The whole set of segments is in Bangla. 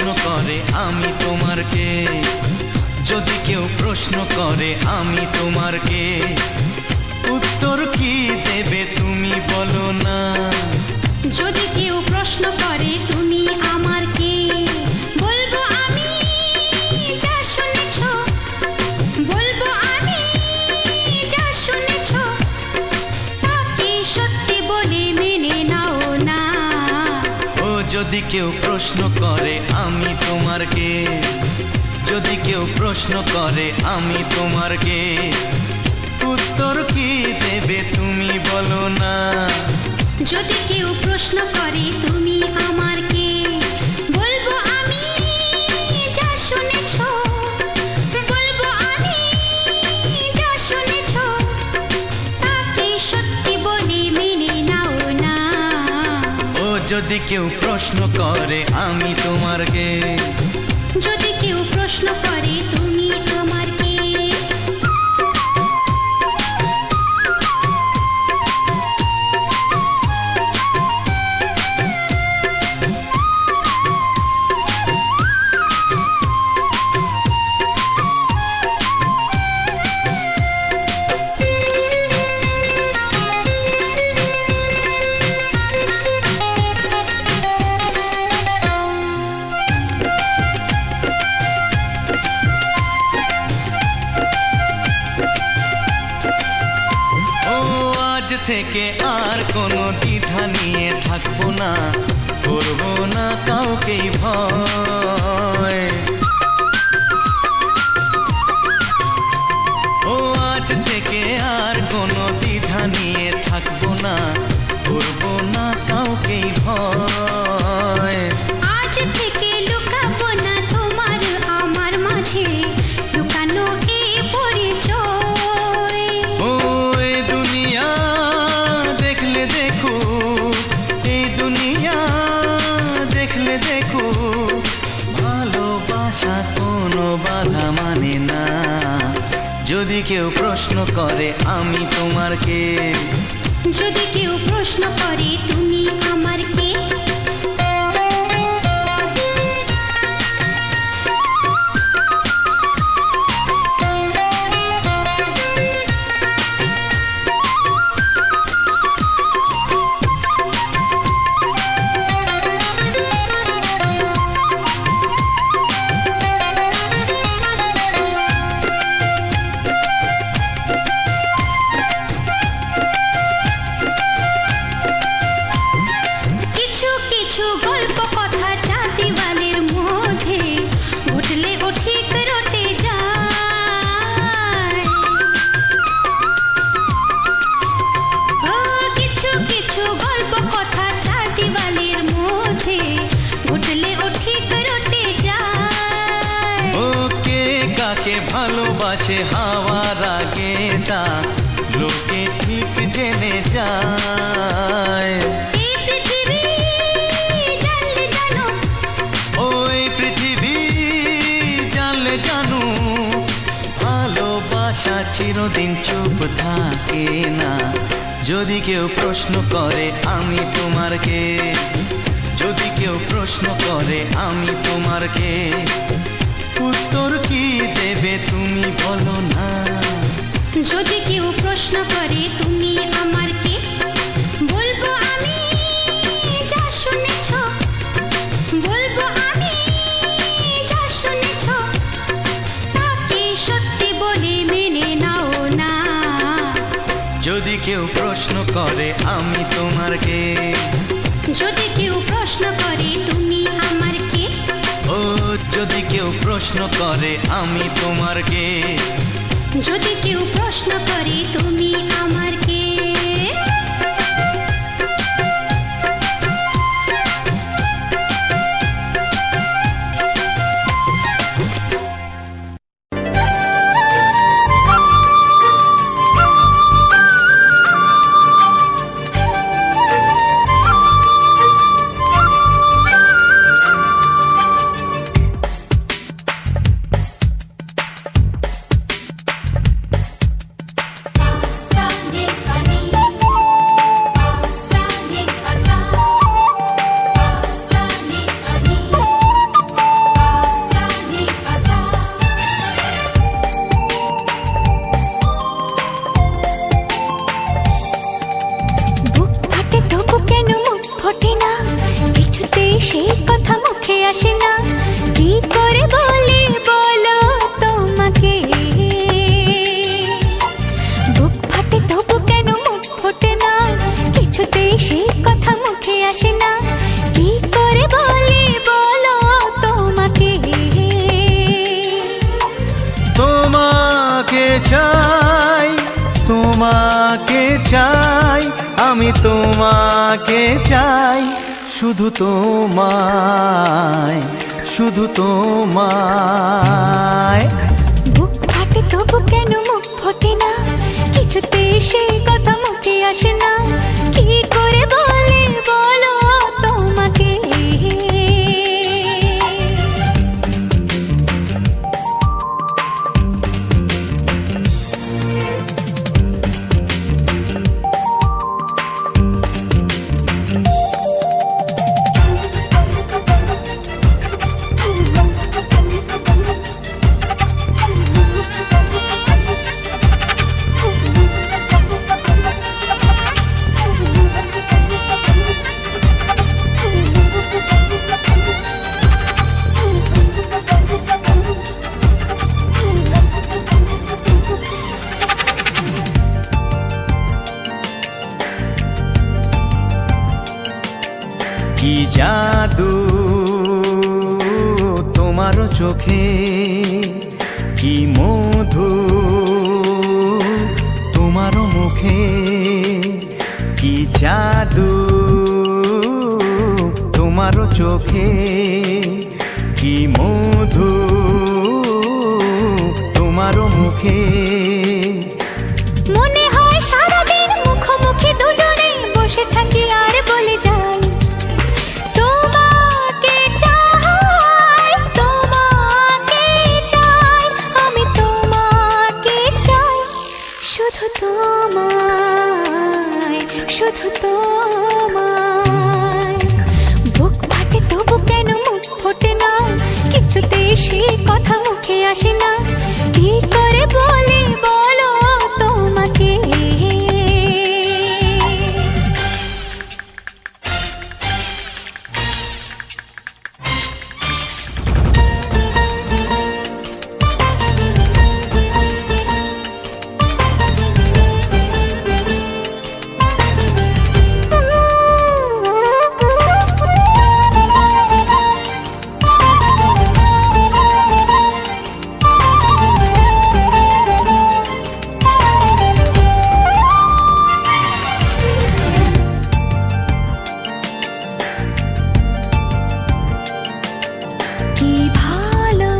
প্রশ্ন করে আমি তোমার কে, যদি কেউ প্রশ্ন করে আমি তোমার কে, উত্তর কি দেবে তুমি বলো না। যদি কেউ প্রশ্ন করে তুমি আমার কে, বলবো আমি যা শুনেছ, বলবো আমি যা শুনেছ, তাকে সত্যি বলে মেনে নাও না। ও যদি কেউ প্রশ্ন করে আমি তোমার কে, যদি কেউ প্রশ্ন করে আমি তোমার কে, উত্তর কি দেবে তুমি বলো না। যদি কেউ প্রশ্ন করে তুমি আমার কে, বলবো আমি যা শুনেছ, বলবো আমি যা শুনেছ, তাকে সত্যি বলে মেনে নাও না। ও যদি কেউ প্রশ্ন করে আমি তোমার কে, যদি কেউ প্রশ্ন করে তুমি আমার কে। থেকে আর কোনো দ্বিধা নিয়ে থাকবো না, করবো না কাউকেই ভয়। ও আজ থেকে আর কোনো দ্বিধা নিয়ে থাকবো না, করবো না কাউকেই ভয়। আজ থেকে লুকাবো না তোমার আমার মাঝে লুকানো এ পরিচয়। ও এই দুনিয়া দেখলে দেখো, এই দুনিয়া দেখলে দেখো, ভালোবাসা কোনো বাধা মানে না। যদি কেউ প্রশ্ন করে আমি তোমার কে, যদি কেউ প্রশ্ন করে তুমি আমার কে। ভালোবাসে হাওয়ার আগে তা লোকে ঠিক জেনে যায়। এই পৃথিবী জানলে জানো, ওই পৃথিবী জানলে জানো, ভালোবাসা চিরদিন চুপ থাকে না। যদি কেউ প্রশ্ন করে আমি তোমার কে, যদি কেউ প্রশ্ন করে আমি তোমার কে, উত্তর কি দেবে তুমি বলো না। যদি কেউ প্রশ্ন করে তুমি আমার কে, বলবো আমি যা শুনেছ, বলবো আমি যা শুনেছ, তাকে সত্যি বলে মেনে নাও না। যদি কেউ প্রশ্ন করে আমি তোমার কে, যদি কেউ প্রশ্ন করে তুমি আমার কে। ও যদি কেউ প্রশ্ন করে আমি তোমার কে, যদি কেউ প্রশ্ন করে তুমি আমার কে। Sunday. তোমাকে চাই, আমি তোমাকে চাই, শুধু তোমায়, শুধু তোমায়। বুক ফাটে তবু কেন মুখ ফোটে না, কিছুতে সেই কথা মুখে আসে না, কি করে বলে বলো তোমাকে। কি জাদু তোমার চোখে, কি মধু তোমার মুখে, কি জাদু তোমার চোখে, কি মধু তোমার মুখে। মনে হয় সারাদিন মুখোমুখি দুজনে বসে থাকি আর বলে যাই, তোমাকে চাই, তোমাকে চাই, আমি তোমাকে চাই, শুধু তোমায়, শুধু তোমায়। বুক ফাটে তবু কেন মুখ ফোটে না, কিছুতে সে কথা মুখে আসে না, কি করে বলে বলো তোমাকে। কি ভালো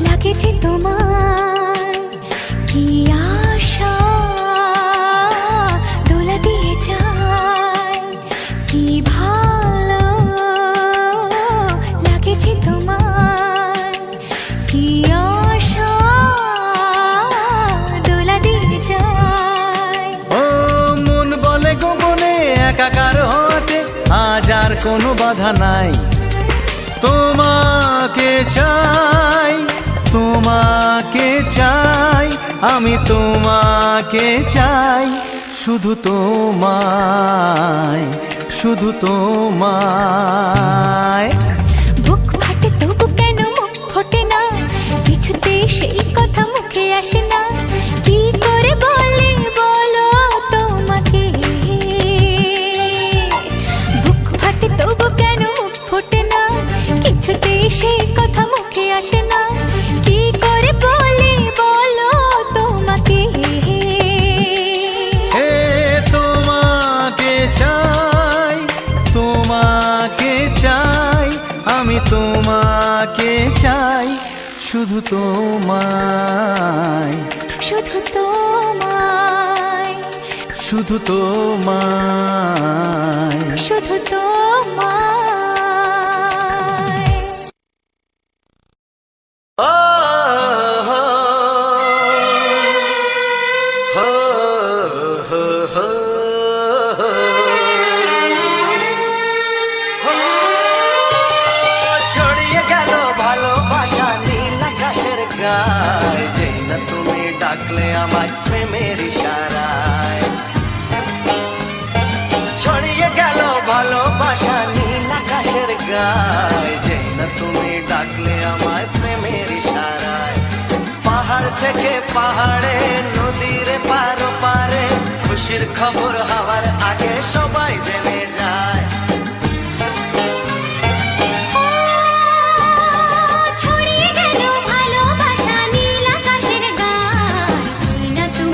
লাগেছে তোমার, কি আশা দোলা দিয়ে যায়, কি ভালো লাগেছে তোমার, কি আশা দোলা দিয়ে যায়। ও মন বলে গোপনে একাকার হতে আজ আর কোনো বাধা নাই, তোমাকে চাই, তোমাকে চাই, আমি তোমাকে চাই, শুধু তোমায়, শুধু তোমায়। বুক ফাটে তবু কেন মুখ ফোটে না, কিছুতে সেই কথা মুখে আসে না, কি করে বলে বলো তোমাকে। বুক ফাটে তবু কেন মুখ ফোটে না, কিছুতে সেই কথা মুখে আসে না, কি করে বলে বলো তোমাকে। হে তোমাকে চাই, তোমাকে চাই, আমি তোমাকে চাই, শুধু তোমায়, শুধু তোমায়, শুধু তোমায়। শুধু তোমায়। ছড়িয়ে গেল ভালোবাসা নীল আকাশের গায়, যেই না তুমি ডাকলে আমার প্রেমের ইশারায়। ছড়িয়ে গেল ভালোবাসা নীল আকাশের গায়, যেই না তুমি ডাকলে আমার প্রেমের ইশারায়। পাহাড় থেকে পাহাড়ে, নদীর পারো পারে, খুশির খবর হওয়ার আগে সবাই জেনে যায়। ছড়িয়ে গেল ভালোবাসা নীল আকাশের গায়, যেই না তুমি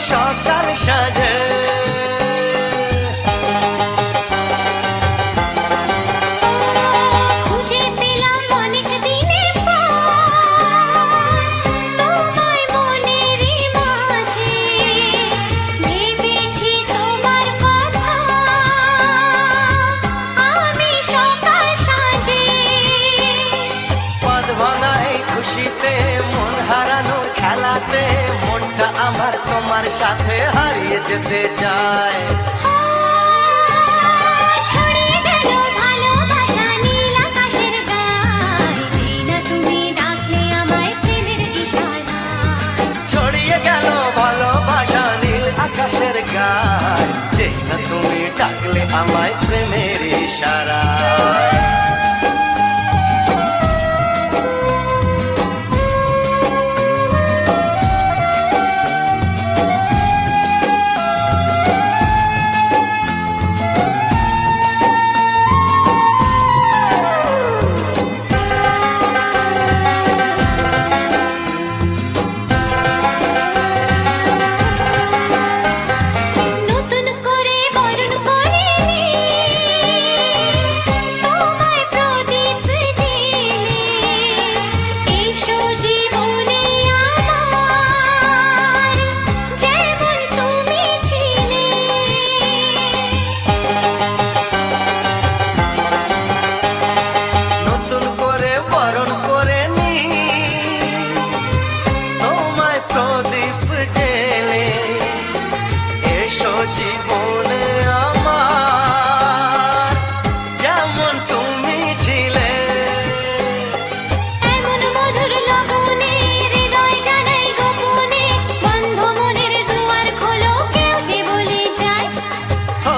সকাল সাজে খুঁজে পেলাম অনেক দিনের পর তোমায় মনেরই মাঝে ভেবেছি তোমার কথা আমি সকাল সাজে পদ ভাঙায় খুশিতে মন হারানোর খেলাতে মনটা আমার তোমার সাথে হারিয়ে যেতে চায় ছড়িয়ে গেল ভালোবাসা নীল আকাশের গায়ে যেই না তুমি ডাকলে আমায় প্রেমের ইশারায় ছড়িয়ে গেল ভালোবাসা নীল আকাশের গায় যেই না তুমি ডাকলে আমায় প্রেমের ইশারায় নতুন করে বরণ করে তোমায় প্রদীপ জেলে এসো জীবনে আমার যেমন তুমি ছিলে নতুন করে বরণ করে নি তোমায় প্রদীপ জেলে এসো জীবনে আমার যেমন তুমি ছিলে এমন মধুর লগনে হৃদয় জানাই গোপনে বন্ধ মনের দুয়ার খোলো কেউ যে বলে যায় ও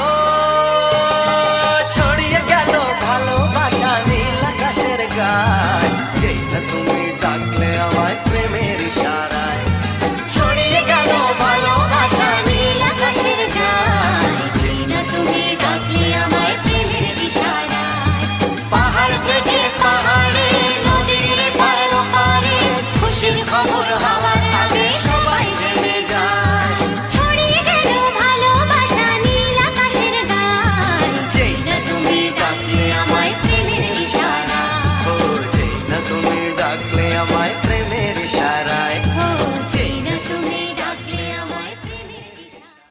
ছড়িয়ে গেল ভালোবাসা নীল আকাশের গায় যেটা তুমি ডাকলে আমায় প্রেমের ইশারায় ছড়িয়ে গেল ভালোবাসা নীল আকাশের গায় যেই না তুমি ডাকলে আমায় প্রেমের ইশারায় পাহাড় থেকে পাহাড়ে নদীর পার পারে খুশির খবর হওয়ার আগে সবাই জেনে যায় ছড়িয়ে গেল ভালোবাসা নীল আকাশের গায়ে যেই না তুমি ডাকলে আমায় প্রেমের ইশারায় ও যেই না তুমি ডাকলে আমায় প্রেমের ইশারায় ও যেই না তুমি ডাকলে আমায় প্রেমের ইশারায়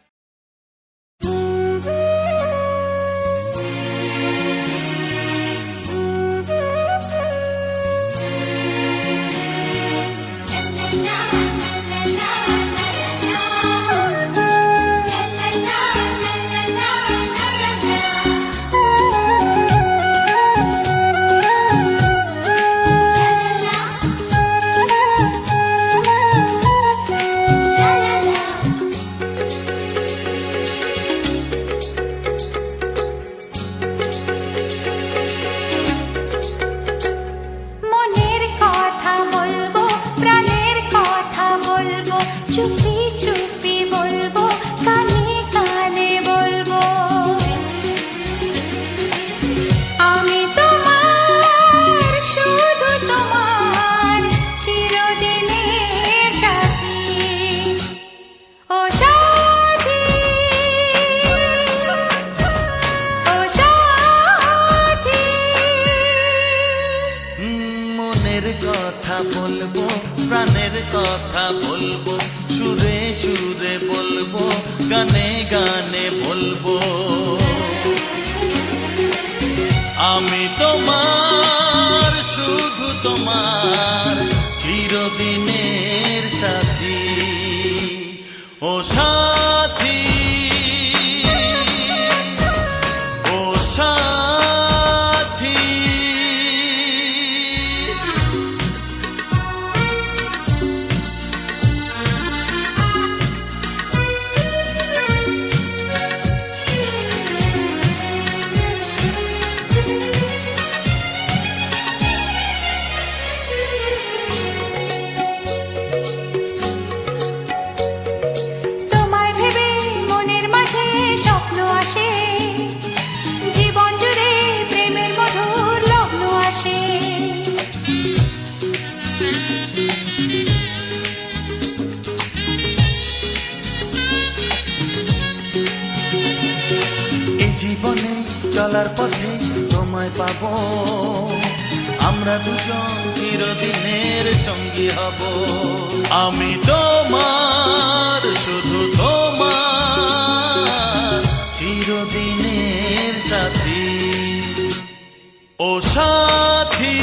মনের কথা বলবো প্রাণের কথা বলবো চুপি চুপি বলবো কানে কানে বলবো আমি তোমার শুধু তোমার চিরদিনের সাথী ও সাথী ও সাথী মনের কথা বলবো প্রাণের কথা বলবো সুরে সুরে বলবো গানে গানে বলবো আমি তোমার শুধু তোমার চিরদিনের সাথী ও সাথী ও সাথী তোমায় চলার পথে তোমায় পাবো, আমরা দুজন চিরদিনের সঙ্গী হব। আমি তোমার, শুধু তোমার, চিরদিনের সাথী। ও সাথী,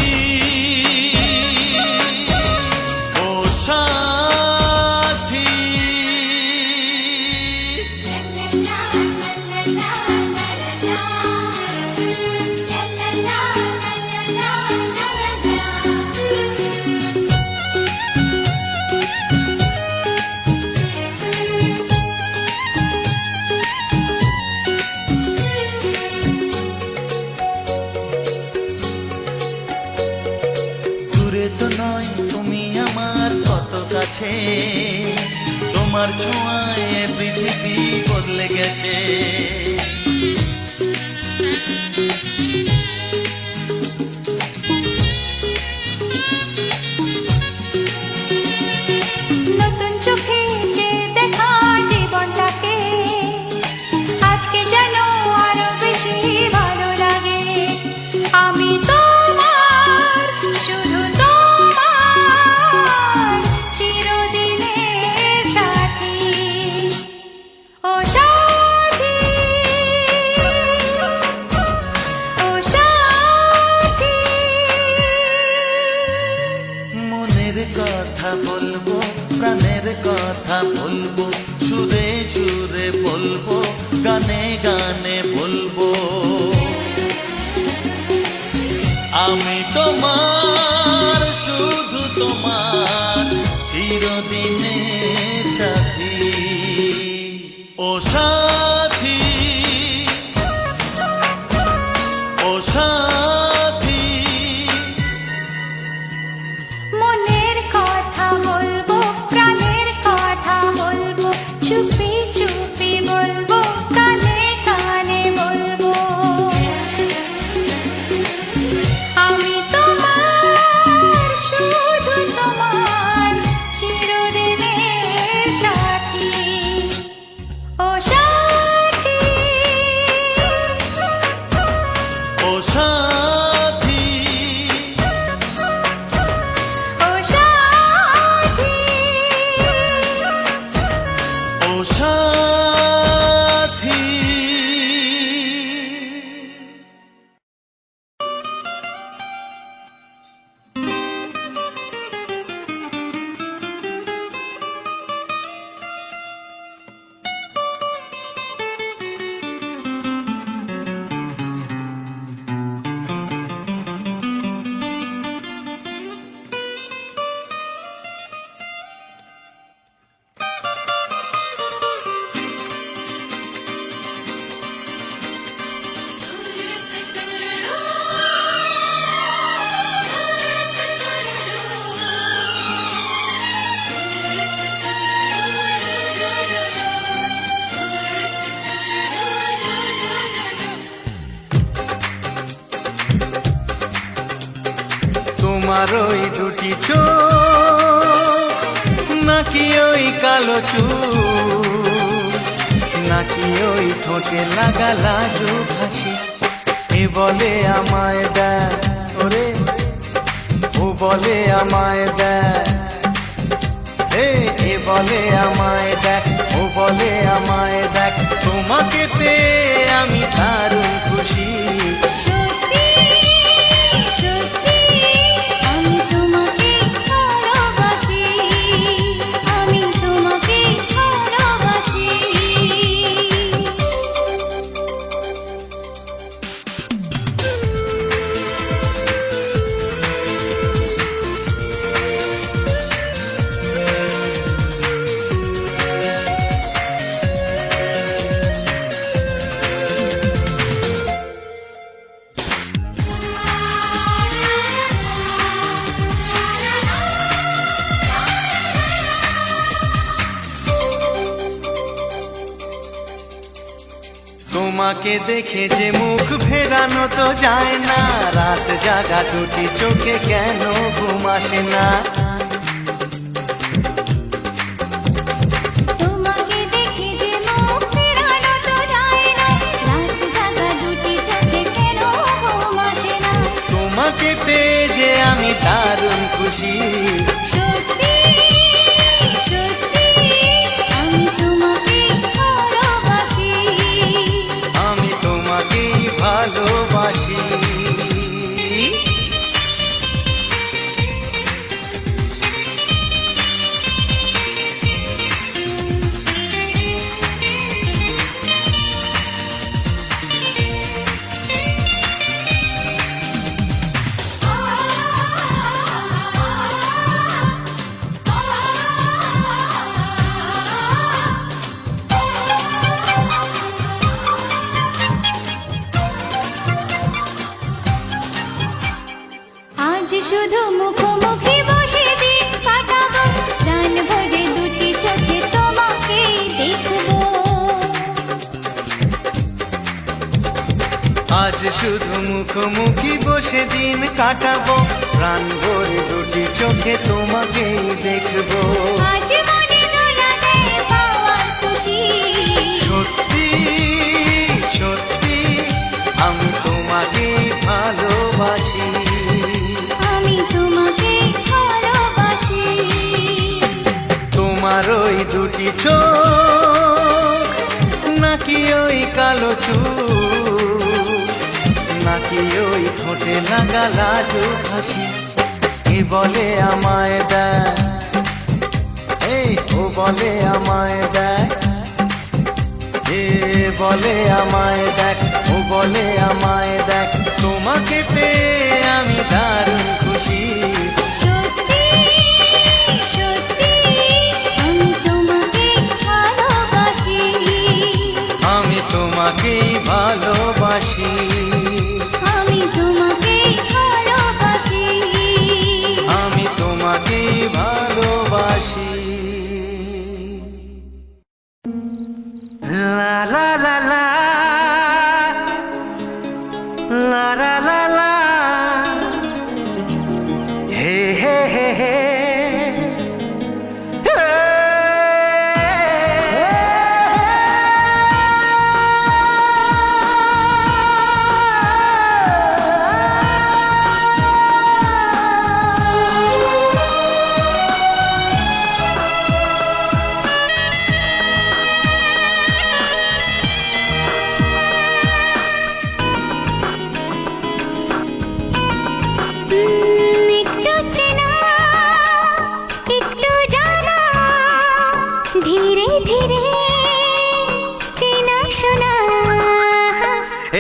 ও সাথী। দূরে তো নয় তুমি আমার কত কাছে, তোমার ছোঁয়ায় এ পৃথিবী বদলে গেছে। নতুন চোখে যে দেখা জীবনটাকে আজকে যেন আরো বেশি ভালো লাগে। আমি তোমার, শুধু তোমার, চিরদিনের সাথী। ও সাথী, ও সাথী। মনের কথা বলবো, প্রাণের কথা বলবো, সুরে সুরে বলবো, গানে গানে বলবো। আমি তোমার, শুধু তোমার, চিরদিনের সাথী। ও সাথী, ও সাথী। মনের কথা বলবো, প্রাণের কথা বলবো, চুপি চুপি বলবো, কানে কানে বলবো। আমি তোমার, শুধু তোমার, চিরদিনের সাথী। ও সাথী, ও সাথী, ও সাথী। ও সাথী। তোমার ওই দুটি চোখ, নাকি ওই কালো চুল, নাকি ওই ঠোঁটে লাগা লাজুক হাসি, এ বলে আমায় দেয় ওরে, ও বলে আমায় দেয়, এ বলে আমায় দেখ, ও বলে আমায় দেখ, তোমাকে পেয়ে আমি দারুণ খুশি। সত্যি সত্যি আমি তোমাকে ভালোবাসি, আমি তোমাকে ভালোবাসি। তোমাকে দেখে যে মুখ ফেরানো তো যায় না, রাত জাগা দুটি চোখে কেন ঘুম আসে না। তোমাকে দেখে যে মুখ ফেরানো তো যায় না, রাত জাগা দুটি চোখে খুশি। সত্যি সত্যি আমি তোমাকে ভালোবাসি, আমি তোমাকেই ভালোবাসি। আজ শুধু মুখোমুখি বসে দিন কাটাবো, প্রাণ ভরে দুটি চোখে তোমাকে দেখবো। আজ শুধু মুখোমুখি বসে দিন কাটাবো, প্রাণ ভরে দুটি চোখে তোমাকেই দেখবো। আজ মনে দোলা দেয় পাওয়ার খুশি, সত্যি সত্যি আমি তোমাকেই ভালোবাসি। আমি তোমাকে ভালোবাসি। তোমার ওই দুটি চোখ, নাকি ওই কালো চুল, নাকি ওই ঠোঁটে লাগা লাজুক হাসি, এ বলে আমায় দেয়, এই ও বলে আমায় দেয়, এ বলে আমায় দেখ, ও বলে আমায় দেখ, তোমাকে পেয়ে আমি দারুণ খুশি। সত্যি সত্যি আমি তোমাকে ভালোবাসি, আমি তোমাকেই ভালোবাসি। আমি তোমাকে ভালোবাসি। আমি তোমাকেই ভালোবাসি। লা লা লা লা লা লা লা লা, হে হে হে হে, একটু চেনা একটু জানা, ধীরে ধীরে চেনা শোনা।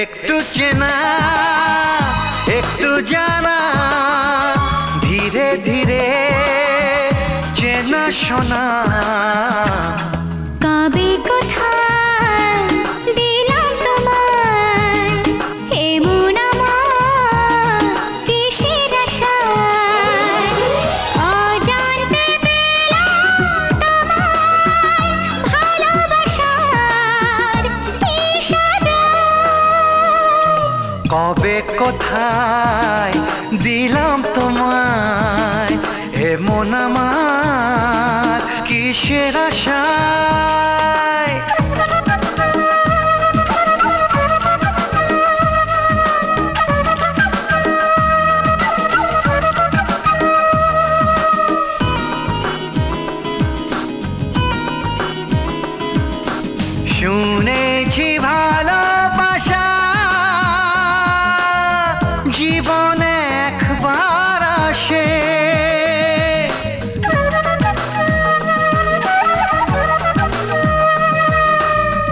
একটু চেনা একটু জানা, ধীরে ধীরে চেনা শোনা। কবে কোথায় দিলাম তোমায় এমন আমার কিসের আশায়, অজান্তে পেলাম তোমায় ভালোবাসার ইশারায়। কবে কোথায় দিলাম তোমায় এমন আমার কিসের আশায়। শুনেছি ভালোবাসা জীবনে একবার আসে,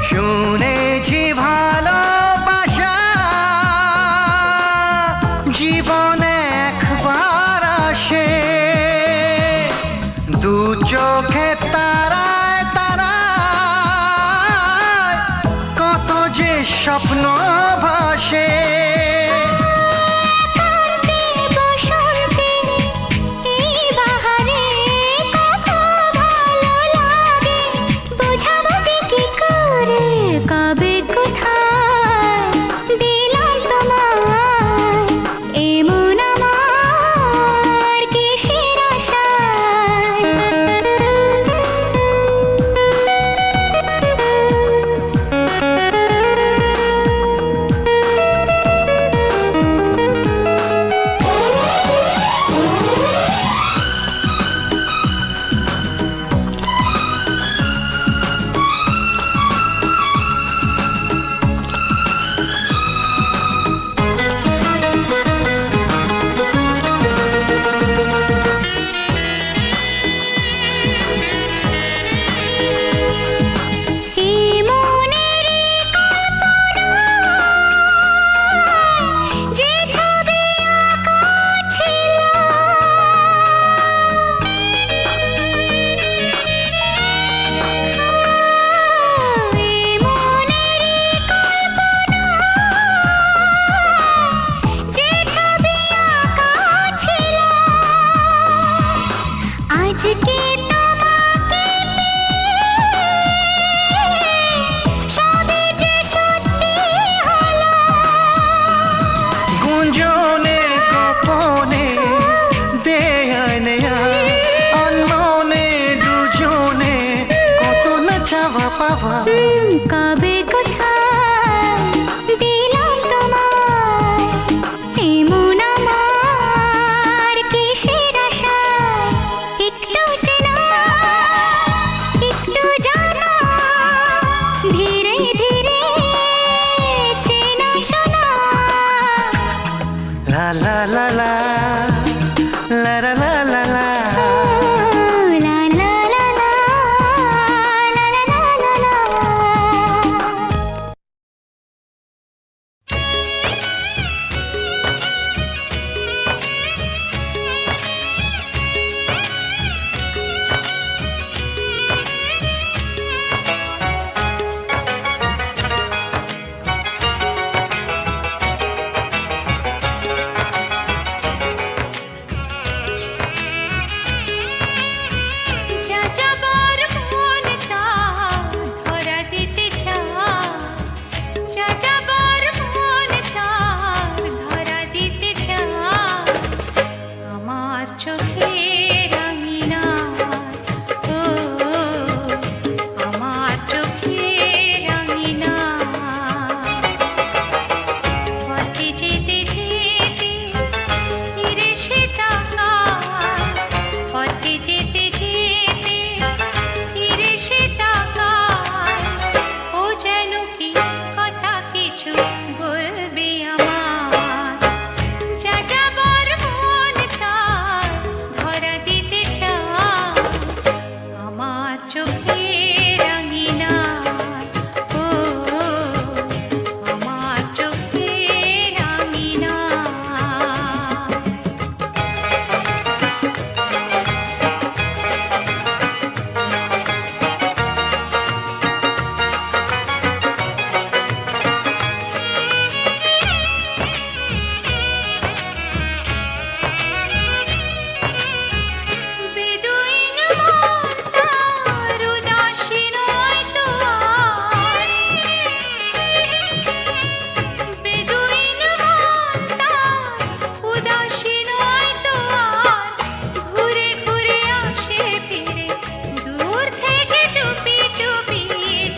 শুনেছি ভালোবাসা জীবনে একবার আসে, দু চোখে তারায় তারায় কত যে স্বপ্ন ভাসে। কবে কোথায় দিলাম তোমায় এমন আমার কিসের আশায়। বাবা কবে কোথায় দিলাম তোমায় এমন আমার কিসের আশায় একটু চেনা একটু জানা ধীরে ধীরে চেনা শোনা লা লা লা লা লা লা লা লা লা। লা লা লা লা লা লা লা লা লা। যা যাবার মন তা ধরা দিতে চায় যা যাবার মন তা ধরা দিতে চায় আমার চোখের আঙিনায় ও আমার চোখের আঙিনায় পথে যেতে যেতে ফিরে সে তাকায় পথে যেতে যেতে ফিরে সে তাকায় ও যেন কি কথা কিছু বলবে আমার যা যাবার মন তার ধরা দিতে চায় আমার চোখের আঙিনায় ও আমার চোখের আঙিনায় বেদুইন মন তার উদাসী নয় তো আর বেদুইন মন তার উদাসী নয় তো আর ঘুরে ঘুরে আসে ফিরে দূর থেকে চুপি চুপি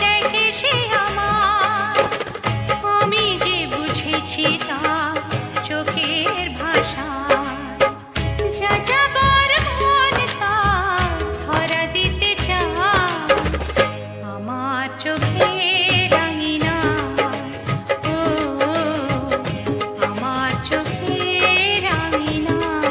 দেখে সে আমার আমি যে বুঝেছি তার চোখের ভাষায় যা যাবার মন তার ধরা দিতে চায় আমার চোখের আঙিনায় ও আমার চোখের আঙিনায়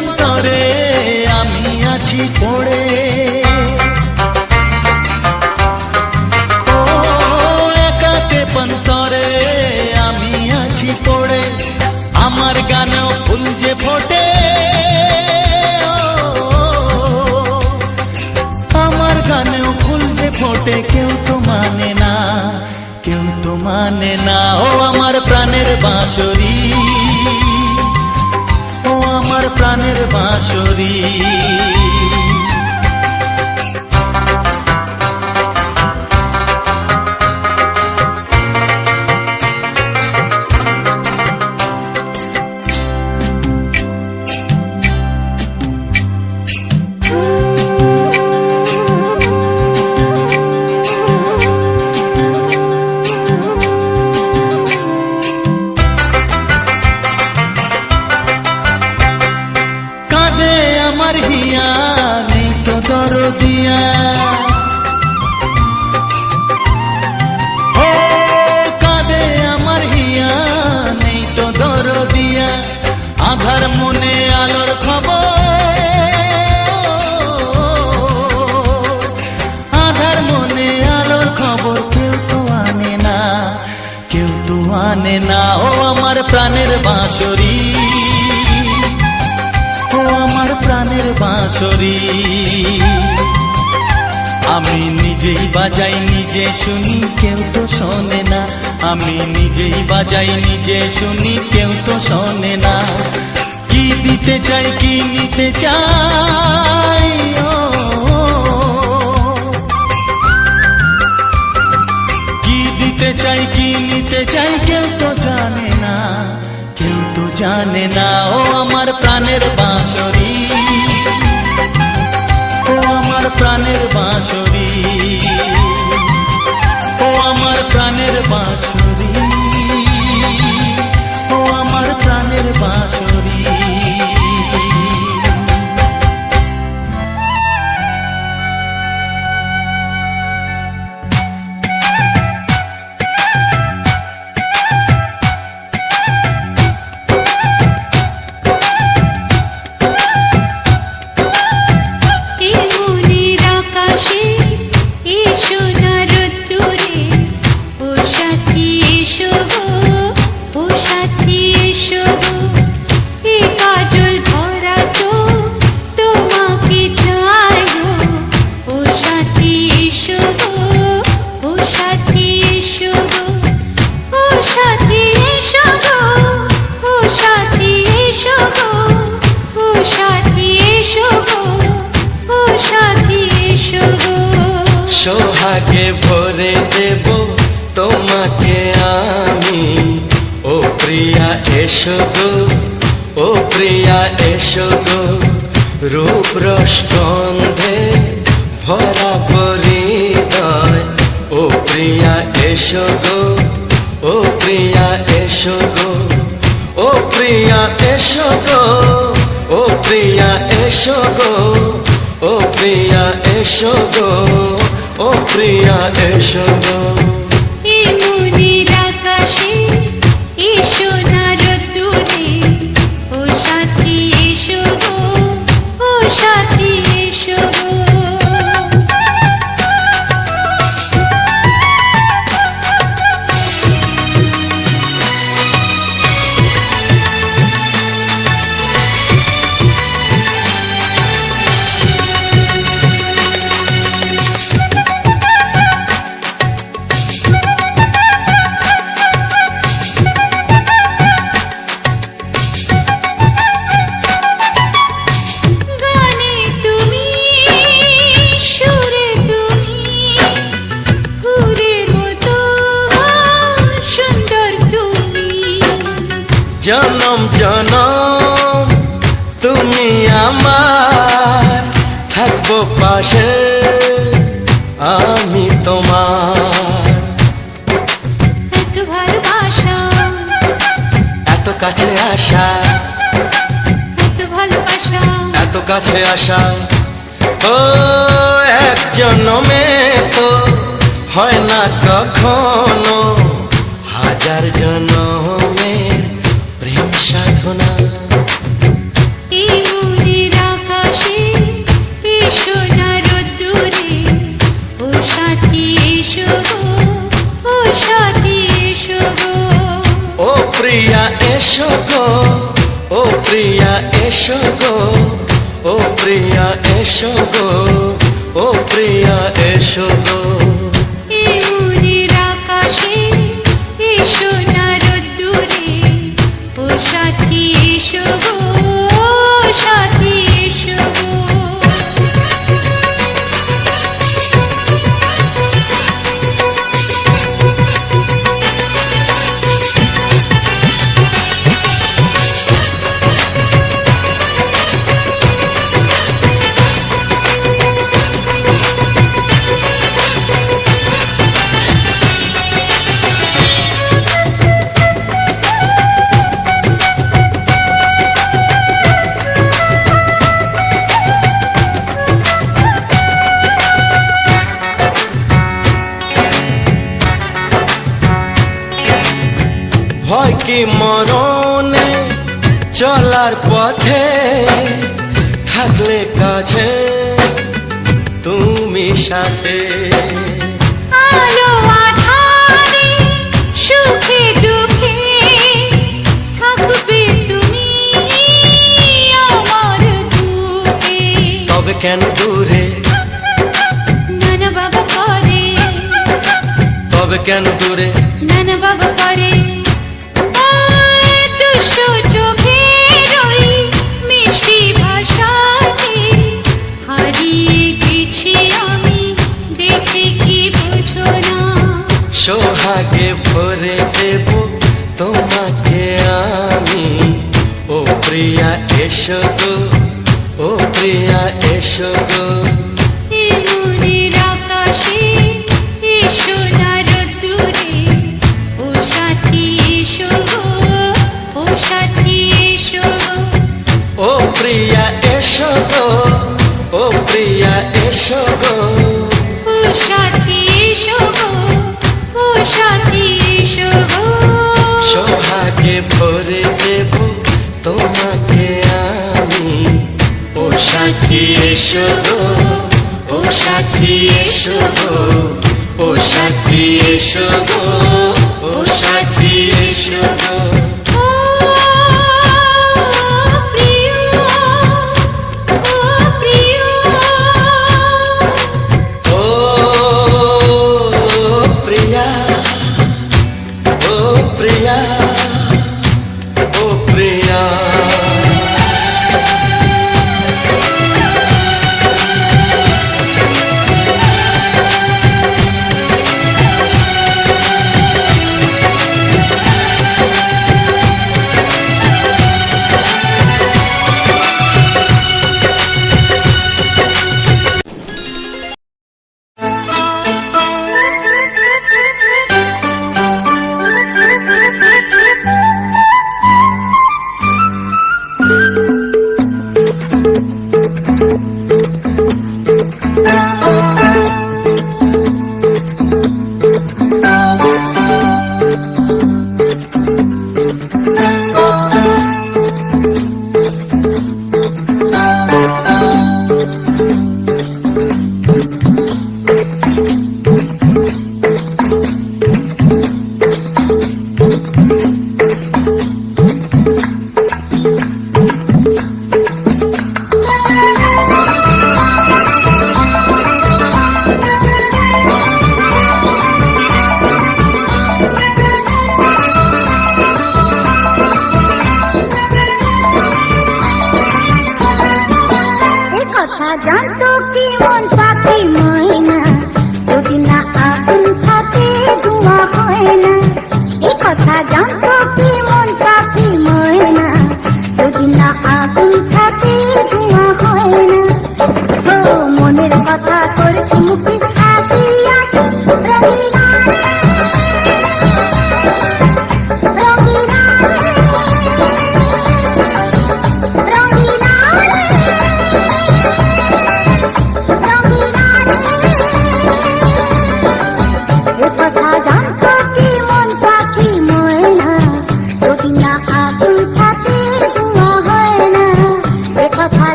পান্তরে আমি আছি পড়ে, ও একাকে পান্তরে আমি আছি পড়ে, আমার গানেও ফুল যে ফোটে, আমার গানেও ফুল যে ফোটে, কেউ তো মানে না, কেউ তো মানে না। ও আমার প্রাণের বাঁশরি, ও আমার প্রাণের বাঁশরি। আমার হিয়া নেই তো দরদিয়া, ও কাঁদে আমার হিয়া নেই তো দরদিয়া, আধার মনে আলোর খবর, আধার মনে আলোর খবর কেউ তো আনে না, কেউ তো আনে না। ও আমার প্রাণের বাঁশরি, ও আমার প্রাণের বাঁশরি। আমি নিজেই বাজাই নিজে শুনি, কেউ তো শোনে না, আমি নিজেই বাজাই নিজে শুনি, কেউ তো শোনে না। কি দিতে চাই কি নিতে চাই, ও কি দিতে চাই কি নিতে চাই, কেউ তো জানে না, কেউ তো জানে না। ও আমার প্রাণের বাঁশরি, ও আমার প্রাণের বাঁশরি, ও আমার প্রাণের বাঁশরি, ও আমার প্রাণের বাঁশরি। সোহাগে ভরে দেব তোমাকে আমি, ও প্রিয়া এসো গো, ও প্রিয়া এসো গো, রূপ রস গন্ধে ভরা হৃদয়, ও প্রিয়া এসো গো, ও প্রিয়া এসো গো, ও প্রিয়া এসো গো, ও প্রিয়া এসো গো, ও প্রিয়া এসো গো, ও প্রিয়া এসো গো। এই মনের আকাশে এসো না রোদ্দুরে, ও সাথী এসো গো, ও সাথী এসো গো। জনম জনম তুমি আমার, থাকবো পাশে আমি তোমার। এত ভালোবাসা, এত কাছে আসা, এত ভালোবাসা, এত কাছে আসা, ও এক জন্মে তো হয় না কখনো, হাজার জন্মের প্রেম সাধনা। এই এসো গো, ও সাথী এসো গো। ও প্রিয়া এসো গো, ও প্রিয়া এসো গো, ও প্রিয়া এসো গো, ও প্রিয়া এসো গো। এই মনের আকাশে এসো না রোদ্দুরে, ও সাথী এসো গো, ও সাথী এসো গো। ভয় কি মরণে চলার পথে, থাকলে কাছে তুমি সাথে। আলো আঁধারে সুখে দুঃখে থাকবে তুমি আমার বুকে। তবে কেন দূরে, নানা বাবা করে, তবে কেন দূরে, নানা বাবা করে। ওই দুষ্ট চোখের ওই মিষ্টি ভাষাতে হারিয়ে গেছি আমি, দেখে কি বোঝো না। সোহাগে ভরে দেব তোমাকে আমি। ও প্রিয়া এসো গো, ও প্রিয়া এসো গো। এই মনের আকাশে এসো না রোদ্দুরে, ও সাথী এসো গো, ও সাথী এসো গো। ও প্রিয়া এসো গো, ও প্রিয়া এসো গো। ও সাথী এসো গো, ও সাথী এসো গো। সোহাগে ভরে দেব তোমাকে আমি। ও সাথী এসো গো, ও সাথী এসো গো, ও সাথী এসো গো, ও সাথী এসো গো। ও প্রিয়, ও প্রিয়, ও প্রিয়া, ও প্রিয়া, ও প্রিয়া।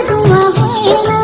দোয়া হয় না।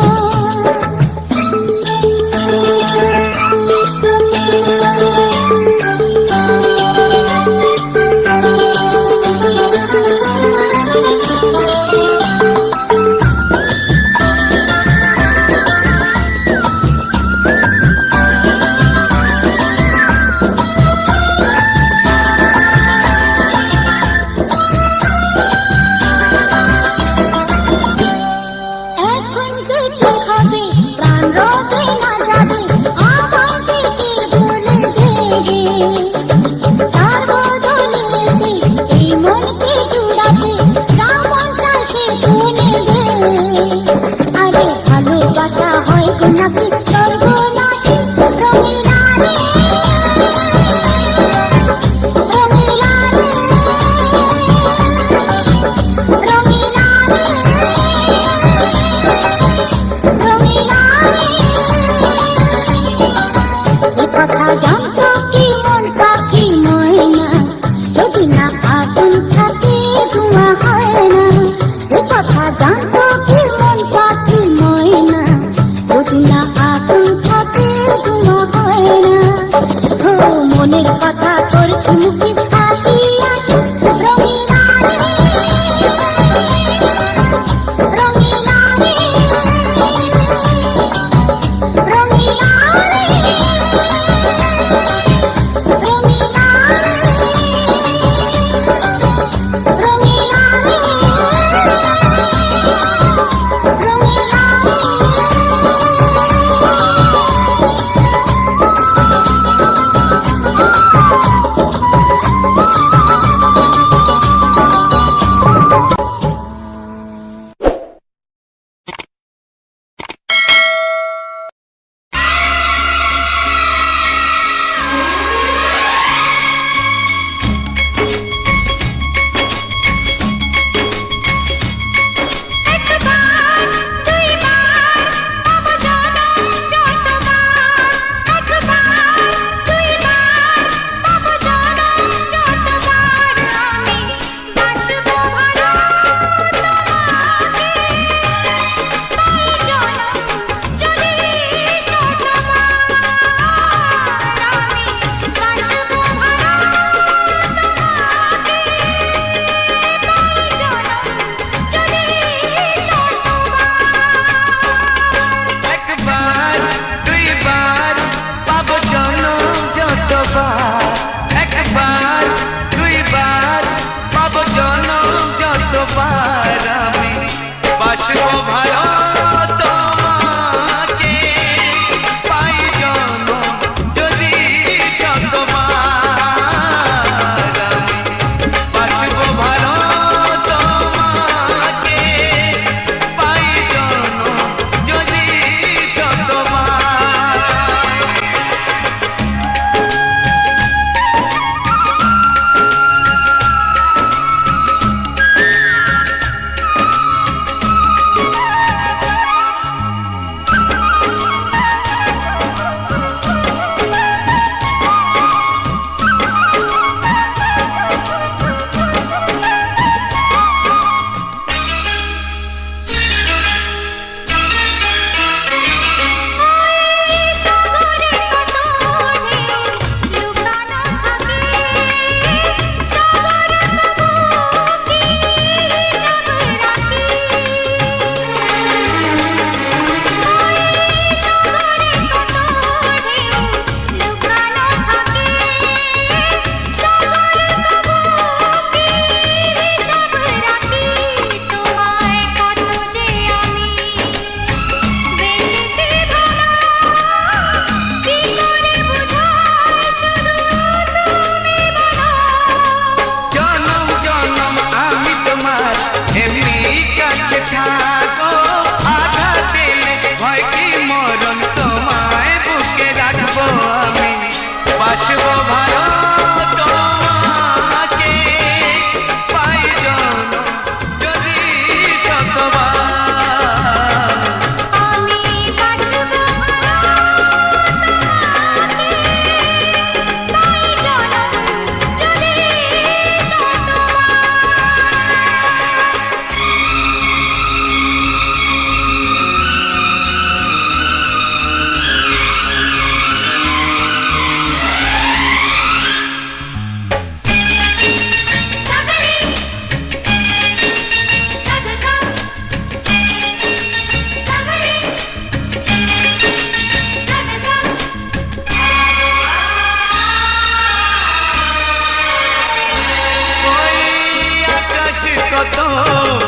কত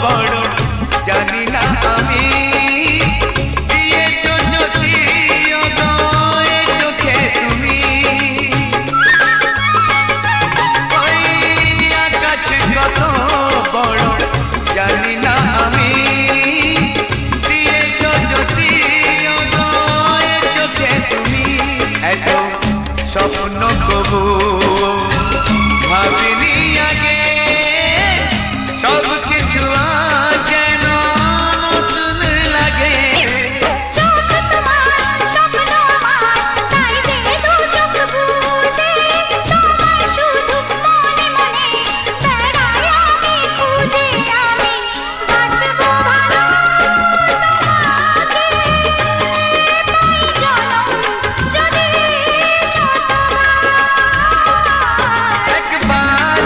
বড় জানি না আমি, দিয়েছো যদি অদয় চোখে তুমি। ওই আকাশ কত বড় জানি না আমি, দিয়েছো যদি অদয় চোখে তুমি। এত স্বপ্ন কবু ভাবিনি আগে, সব কিছু আজ যেন নতুন লাগে। চোখ তোমার স্বপ্ন আমার, তাই যে দু চোখ বুঝে তোমায় শুধু মনে মনে বেড়াই আমি খুঁজে। আমি বাসবো ভালো তোমাকে, তাই জনম যদি শতবার। একবার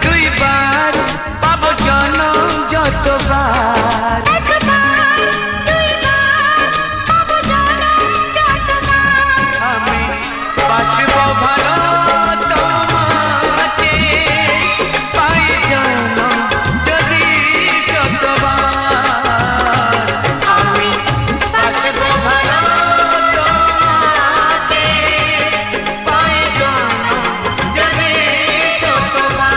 দুইবার পাবো জনম যতবার, একবার দুইবার পাবো জনম যতবার। আমি বাসবো ভালো তোমাকে, পাই জনম যদি যতবার। আমি বাসবো ভালো তোমাকে, পাই জনম যদি যতবার।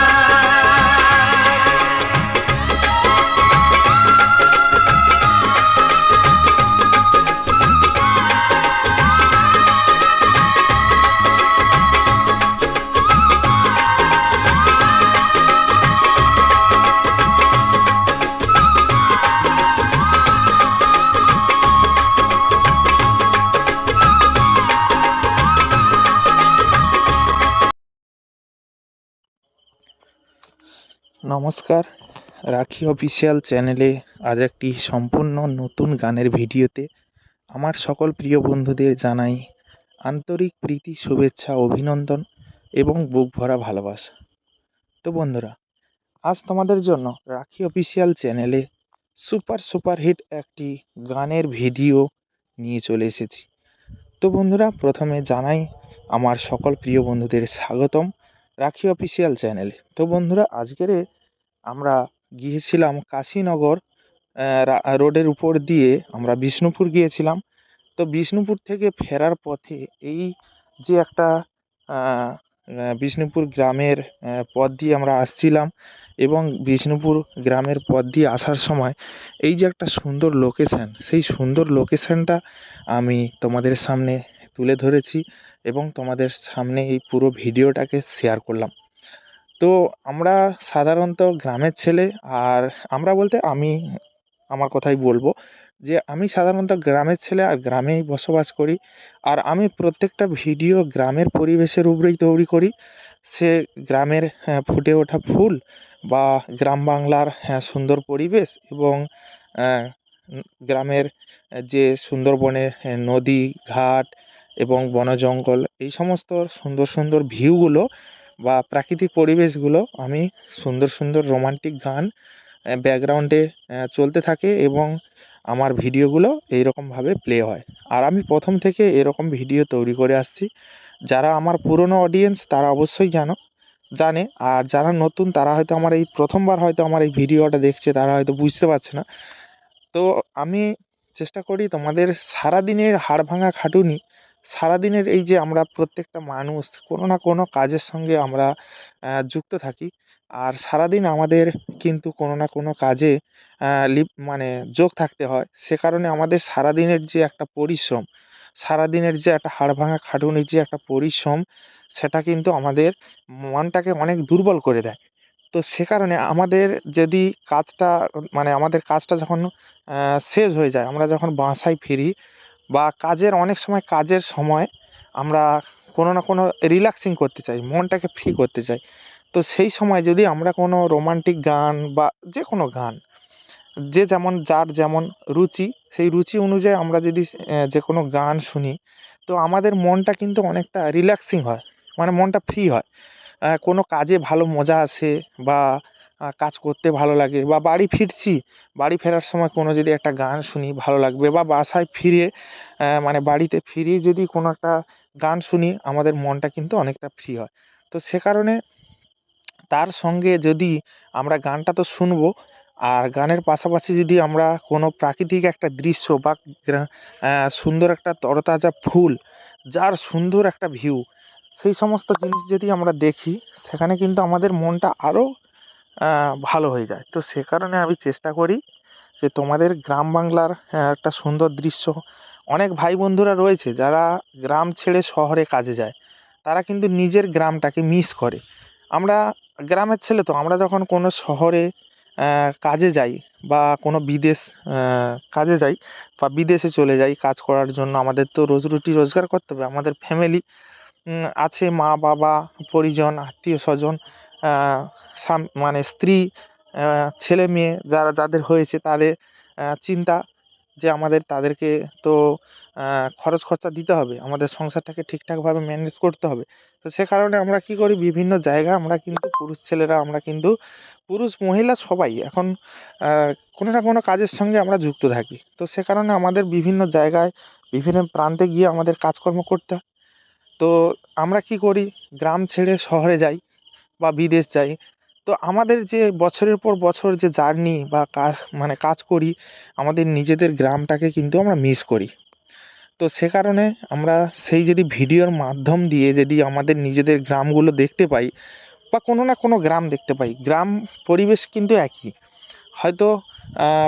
নমস্কার, রাখি অফিসিয়াল চ্যানেলে আজ একটি সম্পূর্ণ নতুন গানের ভিডিওতে আমার সকল প্রিয় বন্ধুদের জানাই আন্তরিক প্রীতি, শুভেচ্ছা, অভিনন্দন এবং বুক ভরা ভালোবাসা। তো বন্ধুরা, আজ তোমাদের জন্য রাখি অফিসিয়াল চ্যানেলে সুপার হিট একটি গানের ভিডিও নিয়ে চলে এসেছি। তো বন্ধুরা, প্রথমে জানাই আমার সকল প্রিয় বন্ধুদের স্বাগতম রাখি অফিসিয়াল চ্যানেলে। তো বন্ধুরা, আজকের আমরা গিয়েছিলাম কাশীনগর রোডের উপর দিয়ে আমরা বিষ্ণুপুর গিয়েছিলাম। তো বিষ্ণুপুর থেকে ফেরার পথে এই যে একটা বিষ্ণুপুর গ্রামের পথ দিয়ে আমরা আসছিলাম, এবং বিষ্ণুপুর গ্রামের পথ দিয়ে আসার সময় এই যে একটা সুন্দর লোকেশান, সেই সুন্দর লোকেশানটা আমি তোমাদের সামনে তুলে ধরেছি এবং তোমাদের সামনে এই পুরো ভিডিওটাকে শেয়ার করলাম। তো আমরা সাধারণত গ্রামের ছেলে, আর আমরা বলতে আমি আমার কথাই বলবো যে আমি সাধারণত গ্রামের ছেলে আর গ্রামেই বসবাস করি। আর আমি প্রত্যেকটা ভিডিও গ্রামের পরিবেশের উপরেই তৈরি করি। সে গ্রামের ফুটে ওঠা ফুল বা গ্রাম বাংলার সুন্দর পরিবেশ, এবং গ্রামের যে সুন্দরবনের নদী ঘাট এবং বন জঙ্গল, এই সমস্ত সুন্দর ভিউগুলো বা প্রাকৃতিক পরিবেশগুলো আমি সুন্দর রোমান্টিক গান ব্যাকগ্রাউন্ডে চলতে থাকে, এবং আমার ভিডিওগুলো এইরকমভাবে প্লে হয়। আর আমি প্রথম থেকে এরকম ভিডিও তৈরি করে আসছি। যারা আমার পুরনো অডিয়েন্স তারা অবশ্যই জানে, আর যারা নতুন তারা হয়তো আমার এই প্রথমবার হয়তো আমার এই ভিডিওটা দেখছে, তারা হয়তো বুঝতে পারছে না। তো আমি চেষ্টা করি তোমাদের সারাদিনের হাড়ভাঙা খাটুনি, সারাদিনের এই যে আমরা প্রত্যেকটা মানুষ কোনো না কোনো কাজের সঙ্গে আমরা যুক্ত থাকি, আর সারাদিন আমাদের কিন্তু কোনো না কোনো কাজে মানে যোগ থাকতে হয়। সে কারণে আমাদের সারাদিনের যে একটা পরিশ্রম, সারাদিনের যে একটা হাড়ভাঙা খাটুনির যে একটা পরিশ্রম, সেটা কিন্তু আমাদের মনটাকে অনেক দুর্বল করে দেয়। তো সে কারণে আমাদের যদি কাজটা মানে আমাদের কাজটা যখন শেষ হয়ে যায়, আমরা যখন বাসায় ফিরি বা অনেক সময় কাজের সময় আমরা কোনো না কোনো রিল্যাক্সিং করতে চাই, মনটাকে ফ্রি করতে চাই। তো সেই সময় যদি আমরা কোনো রোমান্টিক গান বা যে কোনো গান, যার যেমন রুচি, সেই রুচি অনুযায়ী আমরা যদি যে কোনো গান শুনি, তো আমাদের মনটা কিন্তু অনেকটা রিল্যাক্সিং হয়, মানে মনটা ফ্রি হয়। কোনো কাজে ভালো মজা আসে, বা কাজ করতে ভালো লাগে, বা বাড়ি ফিরছি, বাড়ি ফেরার সময় কোনো যদি একটা গান শুনি ভালো লাগবে, বা বাসায় ফিরে মানে বাড়িতে ফিরে যদি কোনো একটা গান শুনি, আমাদের মনটা কিন্তু অনেকটা ফ্রি হয়। তো সে কারণে তার সঙ্গে যদি আমরা গানটা তো শুনবো, আর গানের পাশাপাশি যদি আমরা কোনো প্রাকৃতিক একটা দৃশ্য বা সুন্দর একটা তরতাজা ফুল, যার সুন্দর একটা ভিউ, সেই সমস্ত জিনিস যদি আমরা দেখি, সেখানে কিন্তু আমাদের মনটা আরও ভালো হয়ে যায়। তো সে কারণে আমি চেষ্টা করি যে তোমাদের গ্রাম বাংলার একটা সুন্দর দৃশ্য, অনেক ভাই বন্ধুরা রয়েছে যারা গ্রাম ছেড়ে শহরে কাজে যায়, তারা কিন্তু নিজের গ্রামটাকে মিস করে। আমরা গ্রামের ছেলে, তো আমরা যখন কোনো শহরে কাজে যাই বা কোনো বিদেশ কাজে যাই বা বিদেশে চলে যাই কাজ করার জন্য, আমাদের তো রুটি রোজগার করতে হবে। আমাদের ফ্যামিলি আছে, মা বাবা, পরিজন, আত্মীয় স্বজন, মানে স্ত্রী, ছেলে মেয়ে যাদের হয়েছে তাদের চিন্তা যে আমাদের তাদেরকে তো খরচ খরচা দিতে হবে, আমাদের সংসারটাকে ঠিকঠাকভাবে ম্যানেজ করতে হবে। তো সে কারণে আমরা কী করি, বিভিন্ন জায়গায় আমরা কিন্তু পুরুষ ছেলেরা, আমরা কিন্তু পুরুষ মহিলা সবাই এখন কোনো না কোনো কাজের সঙ্গে আমরা যুক্ত থাকি। তো সে কারণে আমাদের বিভিন্ন জায়গায় বিভিন্ন প্রান্তে গিয়ে আমাদের কাজকর্ম করতে হয়। তো আমরা কি করি, গ্রাম ছেড়ে শহরে যাই বা বিদেশ যাই। তো আমাদের যে বছরের পর বছর যে জার্নি বা মানে কাজ করি, আমাদের নিজেদের গ্রামটাকে কিন্তু আমরা মিস করি। তো সে কারণে আমরা সেই যদি ভিডিওর মাধ্যম দিয়ে যদি আমাদের নিজেদের গ্রামগুলো দেখতে পাই বা কোনো না কোনো গ্রাম দেখতে পাই, গ্রাম পরিবেশ কিন্তু একই। হয়তো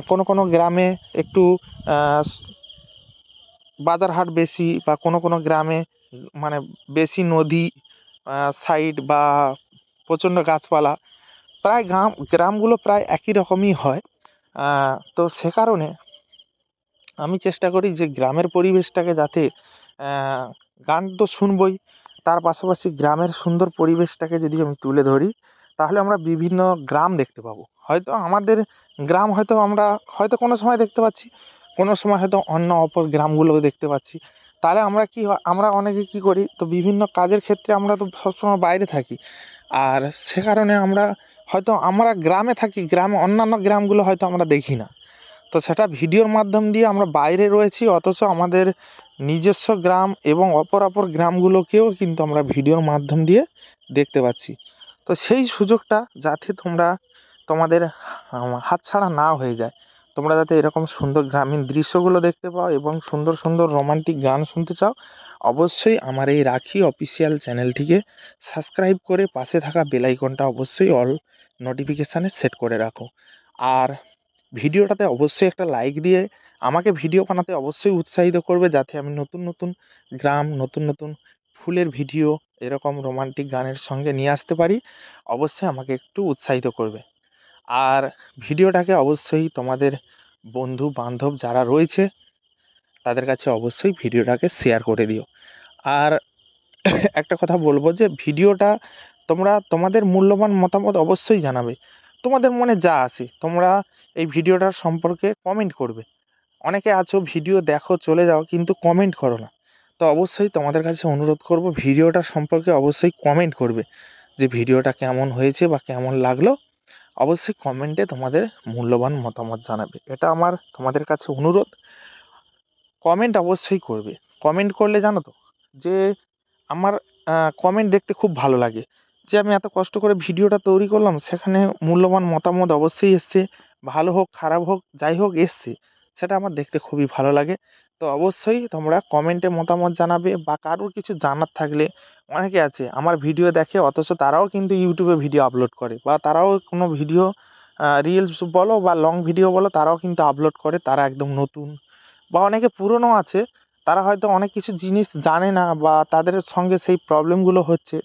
কোনো কোনো গ্রামে একটু বাজার হাট বেশি, বা কোনো কোনো গ্রামে মানে বেশি নদী সাইড বা প্রচণ্ড গাছপালা, প্রায় গ্রামগুলো প্রায় একই রকমই হয়। তো সে কারণে আমি চেষ্টা করি যে গ্রামের পরিবেশটাকে যাতে, গান তো শুনবই, তার পাশাপাশি গ্রামের সুন্দর পরিবেশটাকে যদি আমি তুলে ধরি, তাহলে আমরা বিভিন্ন গ্রাম দেখতে পাবো। হয়তো আমাদের গ্রাম হয়তো আমরা হয়তো কোনো সময় দেখতে পাচ্ছি, কোনো সময় হয়তো অন্য অপর গ্রামগুলোও দেখতে পাচ্ছি। তাহলে আমরা কী হয়, আমরা অনেকে কী করি, তো বিভিন্ন কাজের ক্ষেত্রে আমরা তো সবসময় বাইরে থাকি, আর সে কারণে আমরা হয়তো আমরা গ্রামে থাকি, গ্রামে অন্যান্য গ্রামগুলো হয়তো আমরা দেখি না। তো সেটা ভিডিওর মাধ্যম দিয়ে আমরা বাইরে রয়েছি, অথচ আমাদের নিজস্ব গ্রাম এবং অপর গ্রামগুলোকেও কিন্তু আমরা ভিডিওর মাধ্যম দিয়ে দেখতে পাচ্ছি। তো সেই সুযোগটা যাতে তোমাদের হাতছাড়া না হয়ে যায়, তোমরা যাতে এরকম সুন্দর গ্রামীণ দৃশ্যগুলো দেখতে পাও এবং সুন্দর সুন্দর রোমান্টিক গান শুনতে চাও, অবশ্যই আমার এই রাখি অফিসিয়াল চ্যানেলটিকে সাবস্ক্রাইব করে পাশে থাকা বেল আইকনটা অবশ্যই অল নোটিফিকেশানে সেট করে রাখো। আর ভিডিওটাতে অবশ্যই একটা লাইক দিয়ে আমাকে ভিডিও বানাতে অবশ্যই উৎসাহিত করবে, যাতে আমি নতুন নতুন গ্রাম, নতুন নতুন ফুলের ভিডিও এরকম রোমান্টিক গানের সঙ্গে নিয়ে আসতে পারি। অবশ্যই আমাকে একটু উৎসাহিত করবে। আর ভিডিওটাকে অবশ্যই তোমাদের বন্ধু বান্ধব যারা রয়েছে তাদের কাছে অবশ্যই ভিডিওটাকে শেয়ার করে দিও। আর একটা কথা বলবো যে ভিডিওটা তোমরা তোমাদের মূল্যবান মতামত অবশ্যই জানাবে। তোমাদের মনে যা আসে তোমরা এই ভিডিওটার সম্পর্কে কমেন্ট করবে। অনেকে আছো ভিডিও দেখো চলে যাও কিন্তু কমেন্ট করো না। তো অবশ্যই তোমাদের কাছে অনুরোধ করব, ভিডিওটার সম্পর্কে অবশ্যই কমেন্ট করবে যে ভিডিওটা কেমন হয়েছে বা কেমন লাগলো। অবশ্যই কমেন্টে তোমাদের মূল্যবান মতামত জানাবে, এটা আমার তোমাদের কাছে অনুরোধ। কমেন্ট অবশ্যই করবে। কমেন্ট করলে জানো তো যে আমার কমেন্ট দেখতে খুব ভালো লাগে, যে আমি এত কষ্ট করে ভিডিওটা তৈরি করলাম, সেখানে মূল্যবান মতামত অবশ্যই এসছে, ভালো হোক খারাপ হোক যাই হোক এসছে, সেটা আমার দেখতে খুবই ভালো লাগে। তো অবশ্যই তোমরা কমেন্টে মতামত জানাবে, বা কারোর কিছু জানার থাকলে, অনেকে আছে আমার ভিডিও দেখে অথচ তারাও কিন্তু ইউটিউবে ভিডিও আপলোড করে, বা তারাও কোনো ভিডিও রিলস বলো বা লং ভিডিও বলো তারাও কিন্তু আপলোড করে, তারা একদম নতুন, বা অনেকে পুরনো আছে, তারা হয়তো অনেক কিছু জিনিস জানে না বা তাদের সঙ্গে সেই প্রবলেমগুলো হচ্ছে।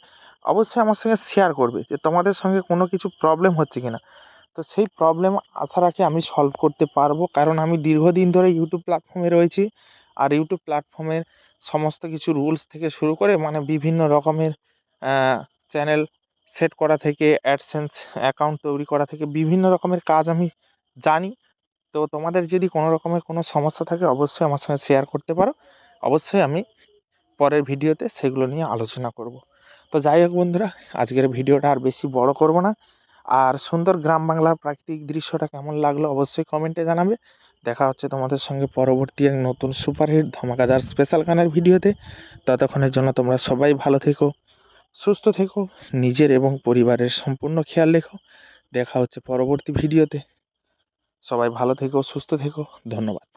অবশ্যই আমার সঙ্গে শেয়ার করবে যে তোমাদের সঙ্গে কোনো কিছু প্রবলেম হচ্ছে কিনা। তো সেই প্রবলেম আশা রাখি আমি সলভ করতে পারবো, কারণ আমি দীর্ঘদিন ধরে ইউটিউব প্ল্যাটফর্মে রয়েছি। আর ইউটিউব প্ল্যাটফর্মের সমস্ত কিছু রুলস থেকে শুরু করে মানে বিভিন্ন রকমের চ্যানেল সেট করা থেকে অ্যাডসেন্স অ্যাকাউন্ট তৈরি করা থেকে বিভিন্ন রকমের কাজ আমি জানি। তো তোমাদের যদি কোনো রকমের কোনো সমস্যা থাকে অবশ্যই আমার সঙ্গে শেয়ার করতে পারো। অবশ্যই আমি পরের ভিডিওতে সেগুলো নিয়ে আলোচনা করব। তো যাই হোক বন্ধুরা, আজকের ভিডিওটা আর বেশি বড় করব না। আর সুন্দর গ্রাম বাংলার প্রাকৃতিক দৃশ্যটা কেমন লাগলো অবশ্যই কমেন্টে জানাবে। দেখা হচ্ছে তোমাদের সঙ্গে পরবর্তী এক নতুন সুপারহিট ধামাকাদার স্পেশাল গানের ভিডিওতে। ততক্ষণের জন্য তোমরা সবাই ভালো থেকো, সুস্থ থেকো, নিজের এবং পরিবারের সম্পূর্ণ খেয়াল রেখো। দেখা হচ্ছে পরবর্তী ভিডিওতে। সবাই ভালো থেকো, সুস্থ থেকো। ধন্যবাদ।